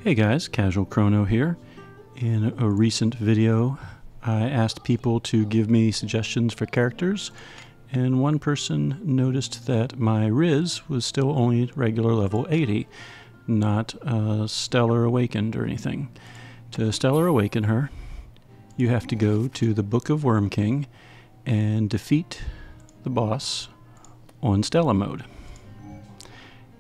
Hey guys, Casual Crono here. In a recent video, I asked people to give me suggestions for characters, and one person noticed that my Wryz was still only regular level 80, not Stellar Awakened or anything. To Stellar Awaken her, you have to go to the Book of Wyrmking and defeat the boss on Stella mode.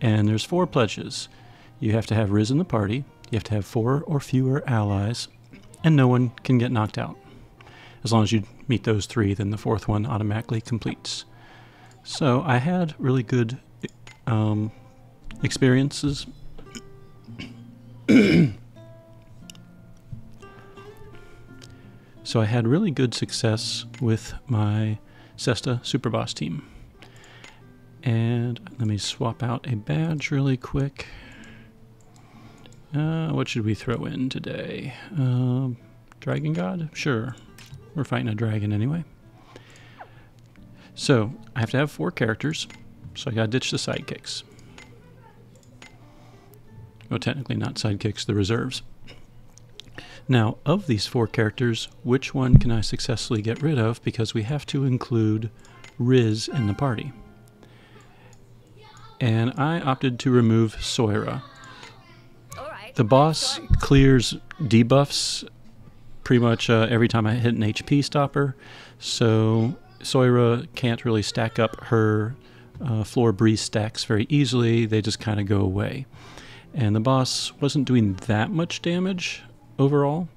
And there's 4 pledges. You have to have Wryz in the party, you have to have 4 or fewer allies, and no one can get knocked out. As long as you meet those 3, then the 4th one automatically completes. So I had really good experiences. So I had really good success with my Sesta Superboss team. And let me swap out a badge really quick. What should we throw in today? Dragon God? Sure. We're fighting a dragon anyway. So, I have to have 4 characters, so I gotta ditch the sidekicks. Well, technically not sidekicks, the reserves. Now, of these 4 characters, which one can I successfully get rid of? Because we have to include Wryz in the party. And I opted to remove Soira. The boss clears debuffs pretty much every time I hit an HP stopper, so Soira can't really stack up her floor breeze stacks very easily. They just kind of go away. And the boss wasn't doing that much damage overall.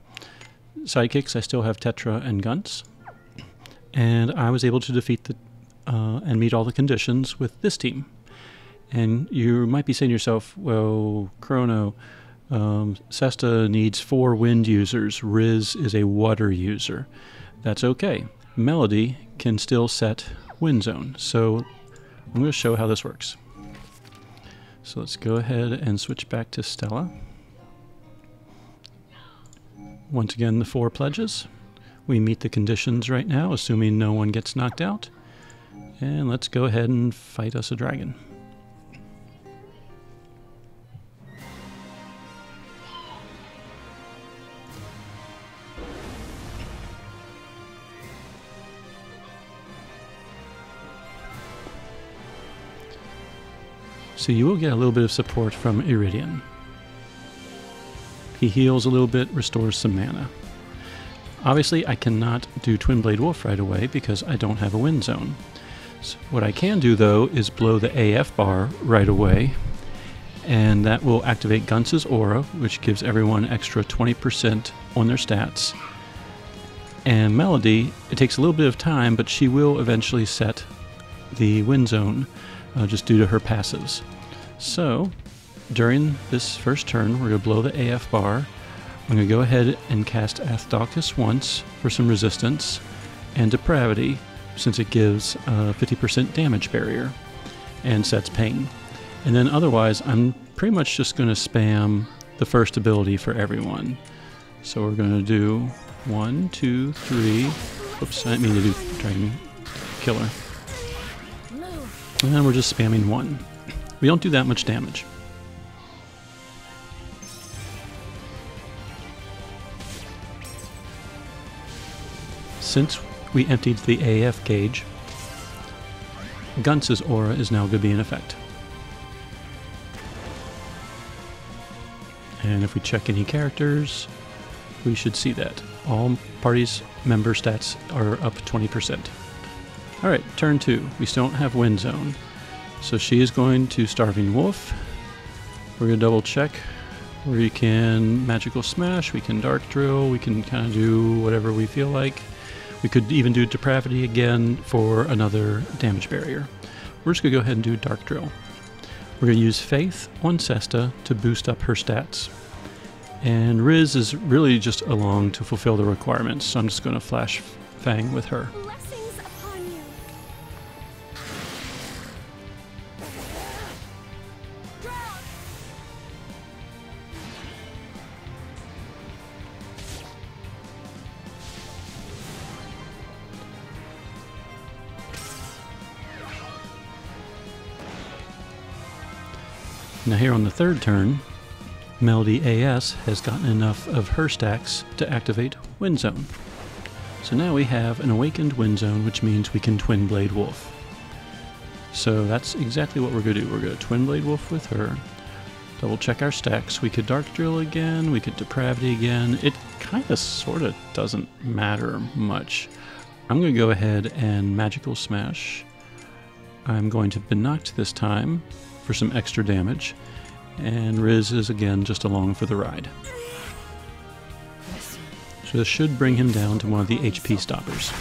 Sidekicks, I still have Tetra and Guns. And I was able to defeat and meet all the conditions with this team. And you might be saying to yourself, well, Crono, Sesta needs 4 wind users. Wryz is a water user. That's okay. Melody can still set wind zone. So I'm going to show how this works. So let's go ahead and switch back to Stella. Once again, the 4 pledges. We meet the conditions right now, assuming no one gets knocked out. And let's go ahead and fight us a dragon. So you will get a little bit of support from Iridian. He heals a little bit, restores some mana. Obviously I cannot do Twin Blade Wolf right away because I don't have a wind zone. So what I can do though is blow the AF bar right away, and that will activate Guns' aura, which gives everyone extra 20% on their stats. And Melody, it takes a little bit of time, but she will eventually set the wind zone just due to her passives. So, during this first turn, we're going to blow the AF bar. I'm going to go ahead and cast Athdalkus once for some resistance, and Depravity, since it gives a 50% damage barrier, and sets Pain. And then otherwise, I'm pretty much just going to spam the first ability for everyone. So we're going to do 1, 2, 3. Oops, I didn't mean to do Dragon Killer. And then we're just spamming 1. We don't do that much damage. Since we emptied the AF gauge, Guns' aura is now going to be in effect. And if we check any characters, we should see that. All parties' member stats are up 20%. Alright, turn 2. We still don't have Wind Zone. So she is going to Starving Wolf. We're going to double check. We can Magical Smash, we can Dark Drill, we can kind of do whatever we feel like. We could even do Depravity again for another damage barrier. We're just going to go ahead and do Dark Drill. We're going to use Faith on Sesta to boost up her stats. And Wryz is really just along to fulfill the requirements, so I'm just going to Flash Fang with her. Now here on the third turn, Melody AS has gotten enough of her stacks to activate Wind Zone. So now we have an awakened Wind Zone, which means we can Twin Blade Wolf. So that's exactly what we're going to do. We're going to Twin Blade Wolf with her. Double check our stacks. We could Dark Drill again, we could Depravity again. It kind of sort of doesn't matter much. I'm going to go ahead and Magical Smash. I'm going to Binoct this time for some extra damage. And Wryz is again just along for the ride. So this should bring him down to one of the HP stoppers.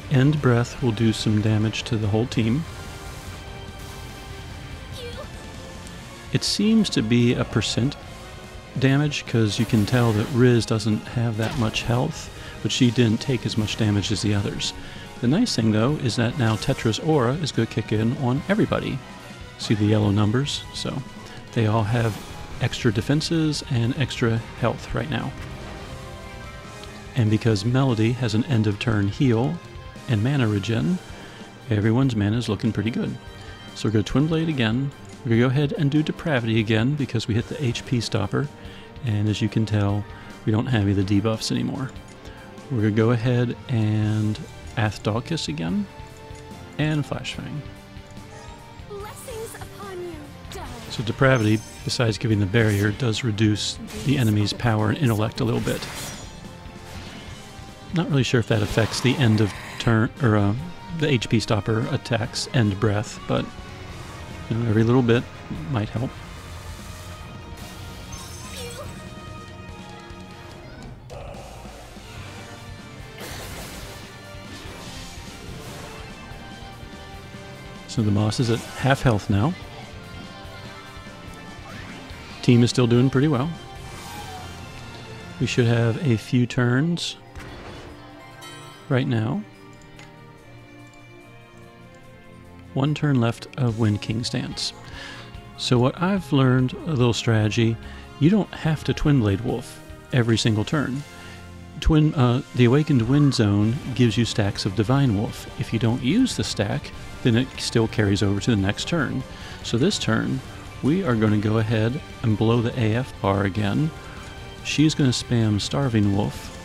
End Breath will do some damage to the whole team. It seems to be a percent damage because you can tell that Wryz doesn't have that much health, but she didn't take as much damage as the others. The nice thing though is that now Tetra's aura is going to kick in on everybody. See the yellow numbers? So they all have extra defenses and extra health right now. And because Melody has an end of turn heal and mana regen, everyone's mana is looking pretty good. So we're going to Twin Blade again. We're going to go ahead and do Depravity again because we hit the HP stopper, and as you can tell, we don't have any of the debuffs anymore. We're going to go ahead and Athdalkis again, and Flashfang. So Depravity, besides giving the barrier, does reduce the enemy's power and intellect a little bit. Not really sure if that affects the end of turn, or the HP stopper attacks End Breath, but you know, every little bit might help. So the boss is at half health now. Team is still doing pretty well. We should have a few turns right now. One turn left of Wind King stance. So what I've learned, a little strategy, you don't have to Twin Blade Wolf every single turn. The Awakened Wind Zone gives you stacks of Divine Wolf. If you don't use the stack, then it still carries over to the next turn. So this turn, we are going to go ahead and blow the AF bar again. She's going to spam Starving Wolf.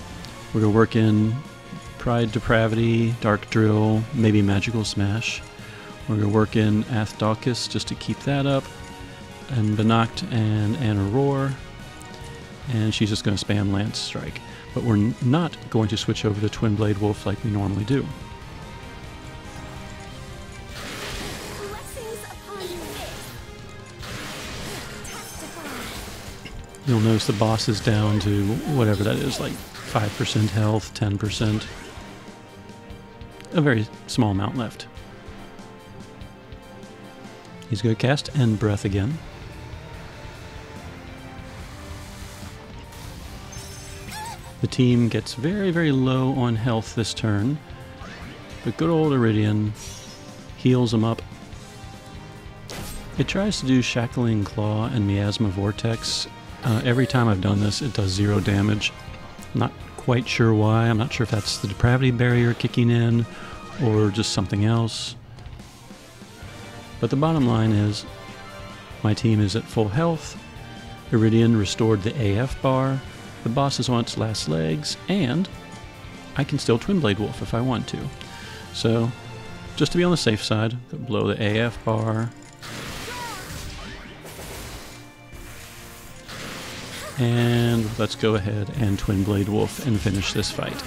We're going to work in Pride, Depravity, Dark Drill, maybe Magical Smash. We're going to work in Athdalkis just to keep that up, and Binoct and Anna Roar, and she's just going to spam Lance Strike. But we're not going to switch over to Twin Blade Wolf like we normally do. You'll notice the boss is down to whatever that is, like 5% health, 10%. A very small amount left. He's going to cast End Breath again. The team gets very, very low on health this turn, but good old Iridian heals them up. It tries to do Shackling Claw and Miasma Vortex. Every time I've done this, it does 0 damage. Not quite sure why. I'm not sure if that's the Depravity barrier kicking in or just something else. But the bottom line is, my team is at full health. Iridian restored the AF bar. The boss is on its last legs, and I can still Twin Blade Wolf if I want to. So, just to be on the safe side, blow the AF bar. And let's go ahead and Twin Blade Wolf and finish this fight.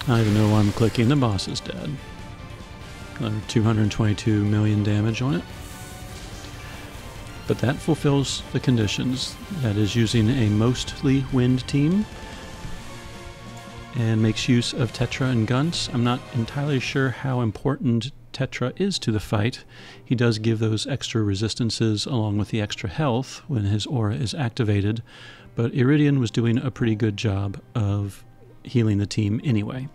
I don't even know why I'm clicking. The boss is dead. Another 222 million damage on it. But that fulfills the conditions. That is using a mostly wind team and makes use of Tetra and Gunts. I'm not entirely sure how important Tetra is to the fight. He does give those extra resistances along with the extra health when his aura is activated, but Iridian was doing a pretty good job of healing the team anyway.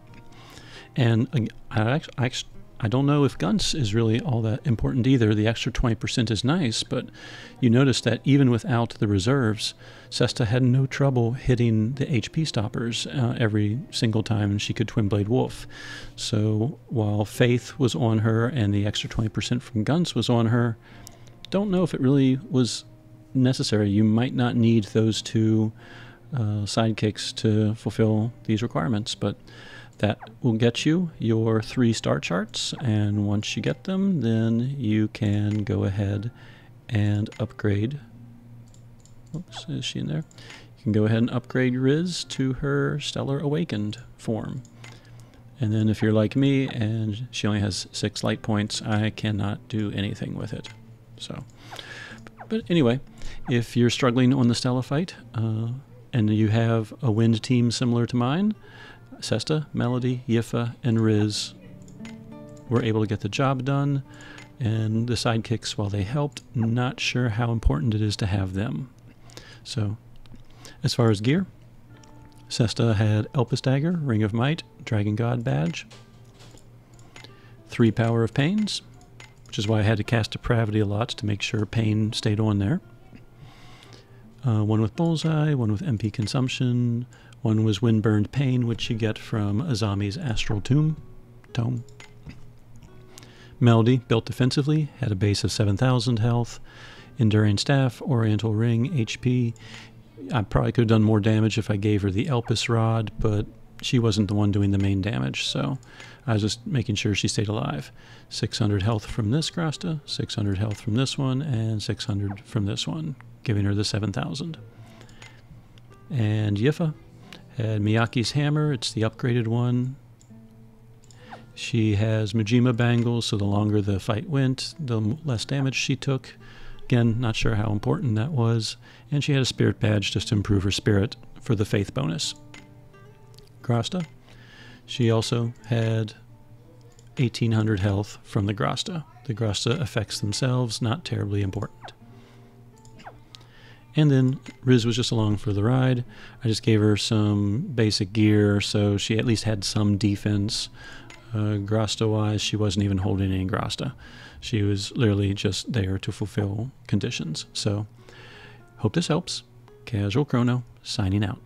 And I I don't know if Gunts is really all that important either. The extra 20% is nice, but you notice that even without the reserves, Sesta had no trouble hitting the HP stoppers every single time she could Twin Blade Wolf. So while Faith was on her and the extra 20% from Gunts was on her, don't know if it really was necessary. You might not need those two sidekicks to fulfill these requirements, but that will get you your 3 star charts, and once you get them, then you can go ahead and upgrade. Oops, is she in there? You can go ahead and upgrade Wryz to her Stellar Awakened form. And then if you're like me and she only has 6 light points, I cannot do anything with it. So, but anyway, if you're struggling on the Stella fight and you have a wind team similar to mine, Sesta, Melody, Yifa, and Wryz were able to get the job done, and the sidekicks, while they helped, not sure how important it is to have them. So, as far as gear, Sesta had Elpis Dagger, Ring of Might, Dragon God Badge, 3 Power of Pains, which is why I had to cast Depravity a lot to make sure Pain stayed on there. 1 with Bullseye, 1 with MP Consumption, 1 was Windburned Pain, which you get from Azami's Astral Tome. Melody, built defensively, had a base of 7,000 health, Enduring Staff, Oriental Ring, HP. I probably could have done more damage if I gave her the Elpis Rod, but she wasn't the one doing the main damage, so I was just making sure she stayed alive. 600 health from this Grasta, 600 health from this one, and 600 from this one, giving her the 7,000. And Yifa had Miyaki's Hammer, it's the upgraded one. She has Majima Bangles, so the longer the fight went, the less damage she took. Again, not sure how important that was. And she had a Spirit Badge just to improve her spirit for the Faith bonus. Grasta, she also had 1,800 health from the Grasta. The Grasta effects themselves, not terribly important. And then Wryz was just along for the ride. I just gave her some basic gear, so she at least had some defense. Grasta-wise, she wasn't even holding any Grasta. She was literally just there to fulfill conditions. So, hope this helps. Casual Crono, signing out.